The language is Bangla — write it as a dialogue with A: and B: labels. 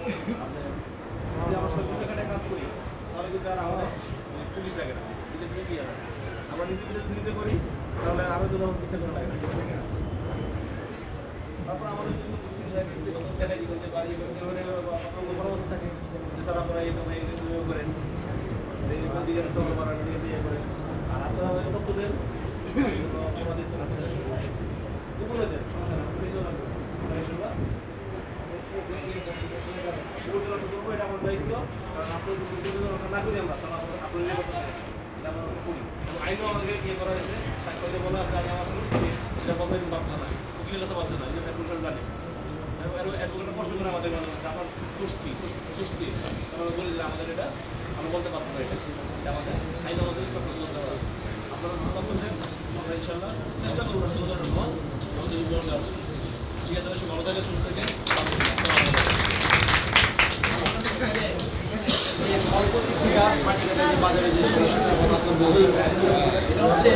A: যদি আমরা সরকারি খাতে কাজ করি তাহলে কিন্তু আর আমাদের পুলিশ লাগে না, নিজে থেকে কি হবে, আমরা নিজে করি তাহলে আরো জন বুঝতে করা লাগে না। তারপর আমাদের কিছু দেখা কি করতে পারি পরামর্শ থাকে যে স্যার আপনারা এই করেন, দিকে টমাটো মারা দিয়ে করেন, আর আপনারা তথ্য দেন আমাদের উপরে দেন এটা আমার দায়িত্ব। কারণ আপনার না করি আমরা তাহলে আপনার এটা আমরা করি। আইনও আমাদের ইয়ে করা হয়েছে, সাক্ষরে বলা আছে আগে আমার এটা বলতে বাধ্য না, উকিলের কাছে বাধ্য না, এটা পুলিশ জানে। এতটা কষ্ট করে আমাদের আমার সুস্থি আমরা বলি যে আমাদের এটা আমরা বলতে পারবো না, এটা আমাদের আইন আমাদের বলতে পারবো। আপনারা তথ্য দেন, আমরা ইনশাল্লাহ চেষ্টা করবো সুন্দর সমাজ আমাদের উপর দেওয়ার জন্য। ঠিক আছে, সব ভালো থাকে, সুস্থ থেকে বাজারে যে সমস্যাটা কথা বলছেন এটা হচ্ছে